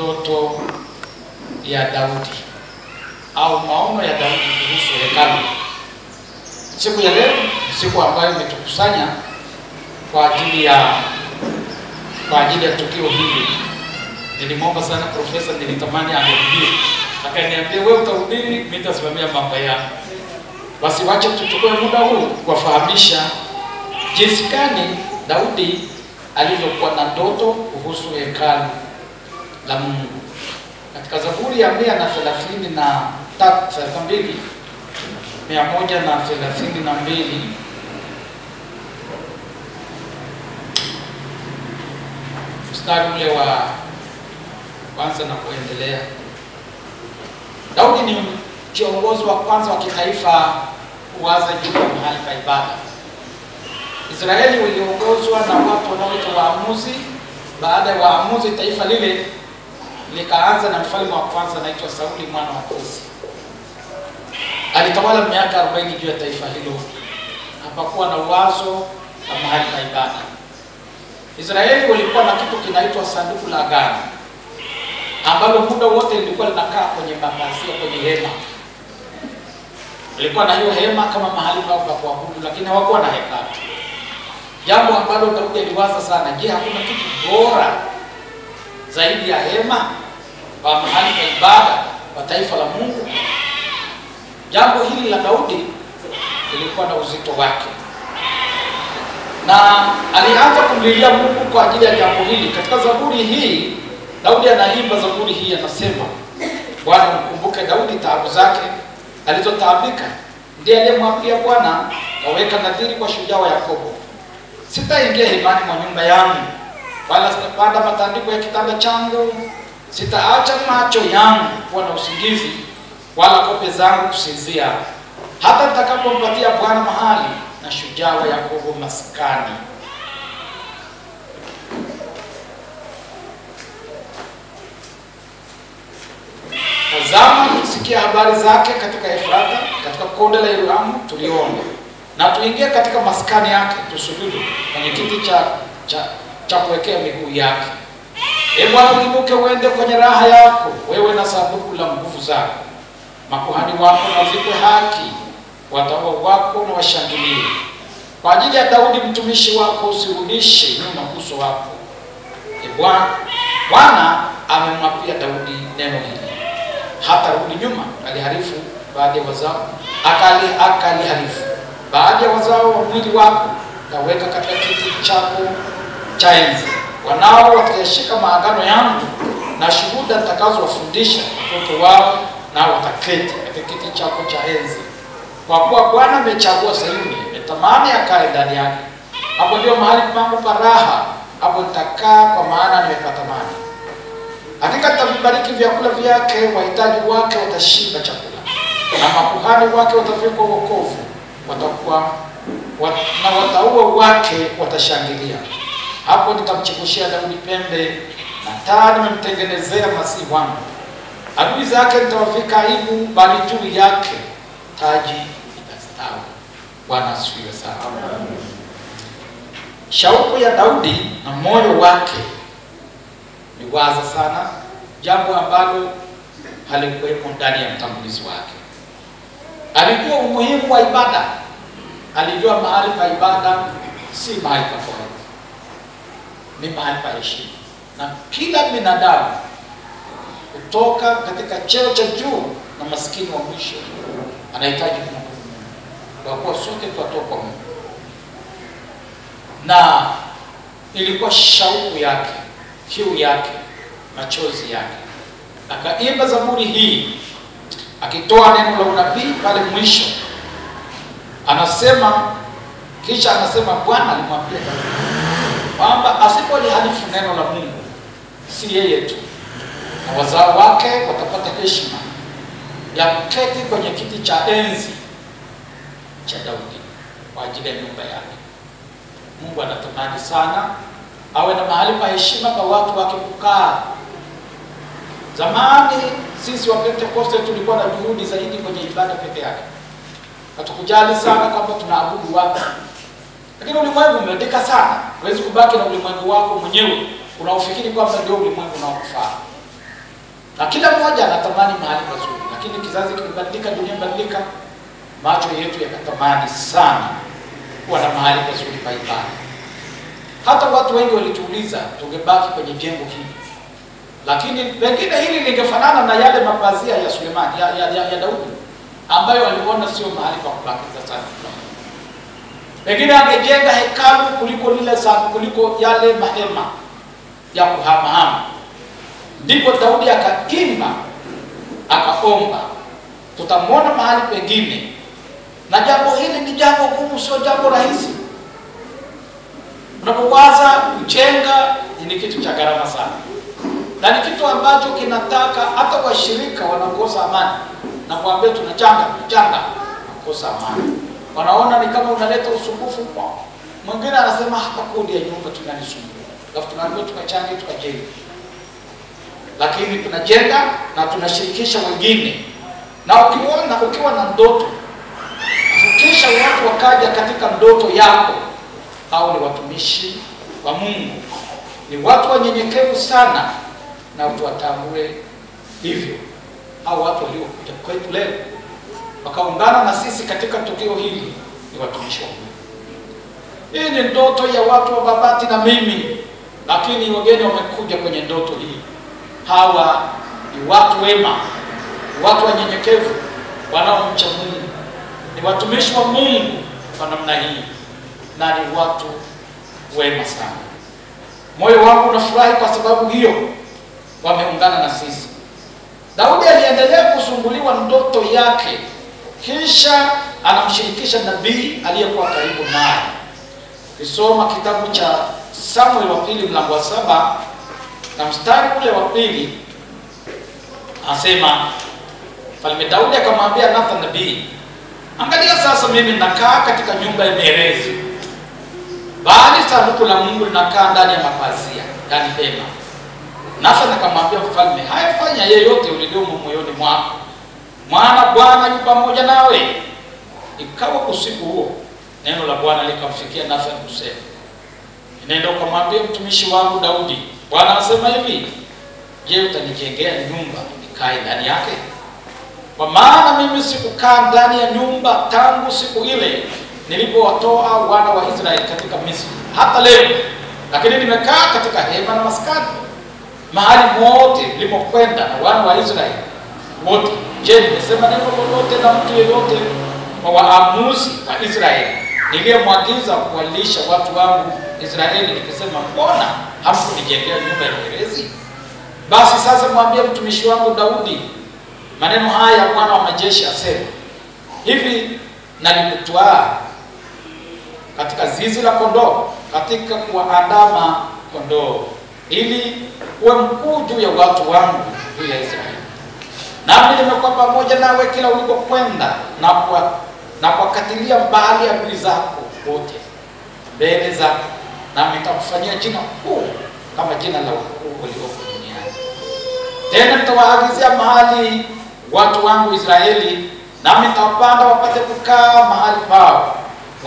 ndoto ya Daudi au maono ya Daudi kuhusu hekalu. Siku ya leo siku ambayo imetukusanya kwa ajili ya tukio hili. Nilimwomba sana profesa, nilitamani angehubiri. Akaniambia wewe utahubiri, mimi nitasimamia mambo yangu. Basi wacha tuchukue muda huu kuwafahamisha jinsi gani Daudi alivyokuwa na ndoto kuhusu hekalu la Mungu. Katika Zaburi ya 132 mstari ule wa kwanza na kuendelea. Daudi ni kiongozi wa kwanza wa kitaifa kuanza juu ya mahali pa ibada. Israeli waliongozwa na watu wanaoitwa waamuzi. Baada ya waamuzi, taifa lile likaanza na mfalme wa kwanza anaitwa Sauli mwana wa Kisi. Alitawala miaka 40 juu ya taifa hilo. Hapakuwa na wazo la mahali pa ibada. Israeli walikuwa na kitu kinaitwa sanduku la agano, ambalo muda wote lilikuwa linakaa kwenye mapazia, kwenye hema. Walikuwa na hiyo hema kama mahali pao pa kuabudu, lakini hawakuwa na hekalu. Jambo ambalo Daudi aliwaza sana, je, hakuna kitu bora zaidi ya hema kwa mahali pa ibada kwa taifa la Mungu? Jambo hili la Daudi lilikuwa na uzito wake, na alianza kumlilia Mungu kwa ajili ya jambo hili. Katika Zaburi hii Daudi anaimba zaburi hii, anasema, Bwana mkumbuke Daudi taabu zake alizotaabika. Ndiye aliyemwambia Bwana, kaweka nadhiri kwa shujaa wa Yakobo, sitaingia hemani mwa nyumba yangu, wala sitapanda matandiko ya kitanda changu. Sitaacha macho yangu kuwa na usingizi, wala kope zangu kusinzia, hata nitakapompatia Bwana mahali na shujaa wa Yakobo maskani. Tazama, tusikia habari zake katika Efrata, katika konde la Elamu tuliona, na tuingie katika maskani yake, tusujudu kwenye kiti cha kuwekea miguu yake. Bwana, uinuke uende kwenye raha yako, wewe na sanduku la nguvu zako. Makuhani wako na wavikwe haki, watawa wako na washangilie. Kwa ajili ya Daudi mtumishi wako usirudishe nyuma uso wako. Bwana amemwapia Daudi neno hili, hata rudi nyuma. Aliharifu baadhi ya wazao, akaliharifu baadhi ya wazao wa mwili wako, kaweka katika kiti chako cha enzi. Wanao watayashika maagano yangu na shuhuda nitakazowafundisha watoto wao, nao wataketi katika kiti chako cha enzi. Kwa kuwa Bwana amechagua Sayuni, ametamani akae ndani yake. Hapo ndio mahali pangu pa raha, hapo nitakaa, kwa maana nimepatamani. Hakika nitavibariki vyakula vyake, wahitaji wake watashiba chakula, na makuhani wake watavikwa wokovu, na watauwa wake watashangilia. Hapo nitamchipushia Daudi pembe, na taa nimemtengenezea masihi wangu. Adui zake nitawavika aibu, bali juu yake taji itastawi. Bwana asifiwe sana. Shauku ya Daudi na moyo wake ni waza sana, jambo ambalo halikuwepo ndani ya mtangulizi wake. Alijua umuhimu wa ibada. Alijua mahali pa ibada si mahali pa kawaida, ni mahali pa heshima, na kila binadamu kutoka katika cheo cha juu na maskini wa mwisho anahitaji kumwabudu Mungu, kwa kuwa sote tunatoka Mungu. Na ilikuwa shauku yake, kiu yake, machozi yake. Akaimba zaburi hii akitoa neno la unabii pale mwisho. Kisha anasema Bwana alimwambia kwamba asipolihalifu neno la Mungu, si yeye tu, na wazao wake watapata heshima ya kuketi kwenye kiti cha enzi cha Daudi kwa ajili ya nyumba yake. Mungu anatamani sana awe na mahali pa heshima kwa watu wake kukaa. Zamani sisi wa Pentekoste tulikuwa na juhudi zaidi kwenye ibada peke yake. Hatukujali sana kwamba tunaabudu wapi. Lakini ulimwengu umeandika sana. Huwezi kubaki na ulimwengu wako mwenyewe unaofikiri kwamba ndio ulimwengu unaokufaa. na kila mmoja anatamani mahali pazuri, lakini kizazi kimebadilika, dunia imebadilika, macho yetu yakatamani sana kuwa na mahali pazuri pa ibada. Hata watu wengi walituuliza tungebaki kwenye jengo hili, lakini pengine hili lingefanana na yale mapazia ya Sulemani ya Daudi ambayo aliona sio mahali pa kubakiza sana. Pengine angejenga hekalu kuliko yale mahema ya kuhamahama. Ndipo Daudi akaimba, akaomba. Tutamwona mahali pengine. Na jambo hili ni jambo gumu, sio jambo rahisi. Unapowaza kujenga ni kitu cha gharama sana. Na ni kitu ambacho kinataka hata washirika wanakosa amani. Na kuambia tunachanga, nakosa amani. Wanaona ni kama unaleta usumbufu kwa. Mwingine anasema hapa kodi ya nyumba tunanisumbua. Alafu tunaambiwa tukachange, tukajenge. Lakini tunajenga na tunashirikisha wengine. Na ukiwa na ndoto, kisha watu wakaja katika ndoto yako, au ni watumishi wa Mungu, ni watu wanyenyekevu sana, na tuwatambue hivyo. Au watu waliokuja kwetu leo wakaungana na sisi katika tukio hili ni watumishi wa Mungu. Hii ni ndoto ya watu wa Babati na mimi, lakini wageni wamekuja kwenye ndoto hii. Hawa ni watu wema, watu wanyenyekevu, wanaomcha Mungu, ni watumishi wa Mungu kwa namna hii, na ni watu wema sana. Moyo wangu unafurahi kwa sababu hiyo wameungana na sisi. Daudi aliendelea kusumbuliwa ndoto yake, kisha anamshirikisha nabii aliyekuwa karibu naye. Kisoma kitabu cha Samuel wa pili mlango wa 7 na mstari ule wa 2, asema Mfalme Daudi akamwambia Nathan nabii, angalia sasa mimi nakaa katika nyumba ya mierezi, bali sanduku la Mungu linakaa ndani ya mapazia, yani hema. Nathan akamwambia mfalme, haya fanya yeyote uliomo moyoni mwako, maana Bwana yu pamoja nawe. Ikawa usiku huo neno la Bwana likamfikia Nathan kusema, nenda ukamwambia mtumishi wangu Daudi, Bwana anasema hivi, je, utanijengea nyumba nikae ndani yake? Kwa maana mimi sikukaa ndani ya nyumba tangu siku ile nilipowatoa wana wa Israeli katika Misri hata leo, lakini nimekaa katika hema na maskani mahali mote nilipokwenda na wana wa Israeli wote. Je, nimesema neno lolote na mtu yeyote wa waamuzi wa Israeli niliyemwagiza kuwalisha watu wangu Israeli nikisema, mbona hamkunijengea nyumba ya mierezi? Basi sasa mwambie mtumishi wangu Daudi maneno haya Bwana wa majeshi asema, hivi nalikutwaa katika zizi la kondoo, katika kuwaandama kondoo, ili uwe mkuu juu ya watu wangu, juu ya Israeli. Nami nimekuwa pamoja nawe kila ulipokwenda, na kuwakatilia mbali adui zako wote mbele zako, nami nitakufanyia jina kuu kama jina la ukuu ulioko duniani. Tena nitawaagizia mahali watu wangu Israeli, nami nitawapanda wapate kukaa mahali pao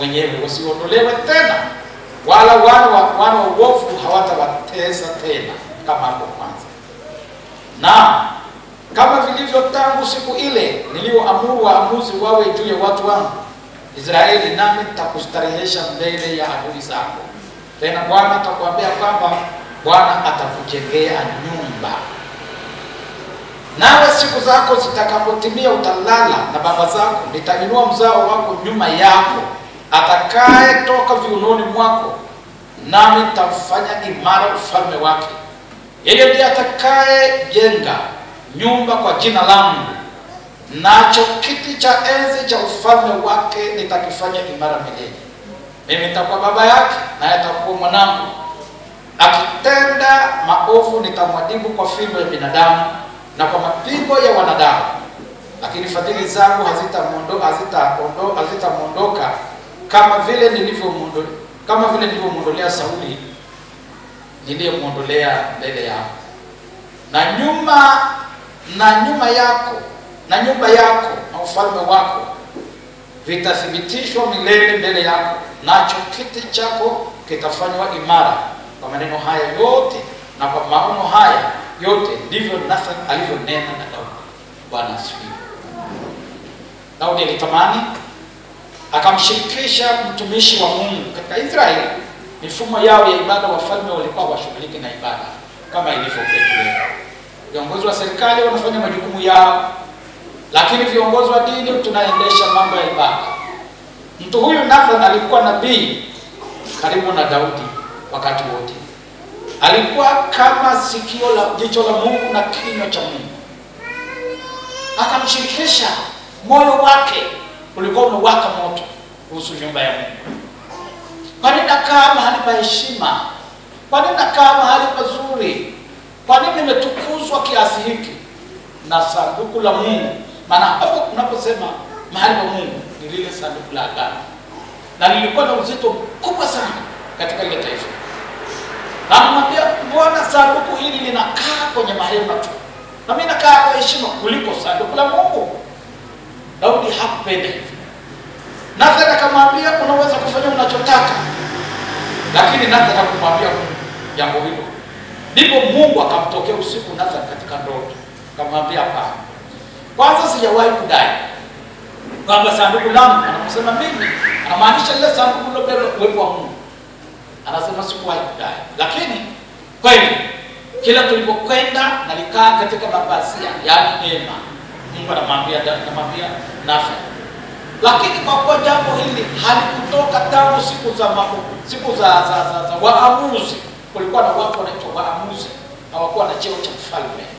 wenyewe, wasiondolewe tena, wala wana wa uovu hawatawatesa tena kama hapo kwanza. Na kama vilivyo tangu siku ile nilioamuru waamuzi wawe juu ya watu wangu Israeli, nami nitakustarehesha mbele ya adui zako. Tena Bwana atakwambia kwamba Bwana atakujengea nyumba. Nawe siku zako zitakapotimia utalala na baba zako, nitainua mzao wako nyuma yako, atakaye toka viunoni mwako, nami nitamfanya imara ufalme wake. Yeye ndiye atakaye jenga nyumba kwa jina langu, nacho kiti cha enzi cha ufalme wake nitakifanya imara milele. Mimi nitakuwa baba yake, naye atakuwa mwanangu. Akitenda maovu nitamwadhibu kwa fimbo ya binadamu na kwa mapigo ya wanadamu, lakini fadhili zangu hazitamondoka kama vile nilivyomwondolea Sauli niliyemwondolea mbele yako. Na nyumba yako na ufalme wako vitathibitishwa milele mbele yako, nacho kiti chako kitafanywa imara. Kwa maneno haya yote na kwa maono haya yote ndivyo Nathan alivyonena na Daudi. Bwana asifiwe. Daudi alitamani akamshirikisha mtumishi wa Mungu katika Israeli. Mifumo yao ya ibada, wafalme walikuwa washughulike na ibada kama ilivyo kwetu leo. Viongozi wa serikali wanafanya majukumu yao, lakini viongozi wa dini tunaendesha mambo ya ibada. Mtu huyu Nathan alikuwa nabii karibu na Daudi wakati wote. Alikuwa kama sikio la jicho la Mungu na kinywa cha Mungu. Akamshirikisha, moyo wake ulikuwa unawaka moto kuhusu nyumba ya Mungu. Kwa nini nakaa mahali pa heshima? Kwa nini nakaa mahali pazuri? Kwa nini nimetukuzwa kiasi hiki na sanduku la Mungu? Maana hapo unaposema mahali pa Mungu ni lile sanduku la agano, na lilikuwa na uzito mkubwa sana katika ile taifa. Na mwambia, mbona sanduku hili linakaa kwenye mahema tu, na mimi nakaa kwa heshima kuliko sanduku la Mungu? Daudi hakupenda hivyo. Nathan akamwambia, unaweza kufanya unachotaka, lakini Nathan hakumwambia jambo hilo. Ndipo Mungu akamtokea usiku Nathan katika ndoto, akamwambia, hapana, kwanza sijawahi kudai kwamba sanduku langu, anaposema mimi anamaanisha ile sanduku lilobeba uwepo wa Mungu. Anasema sikuwahi kudai, lakini kweli kila tulipokwenda nalikaa katika mapasia, yaani hema. Mungu anamwambia Nathan, lakini kwa kuwa jambo hili halikutoka tangu siku za waamuzi, kulikuwa na watu wanaitwa waamuzi, hawakuwa na cheo cha mfalme.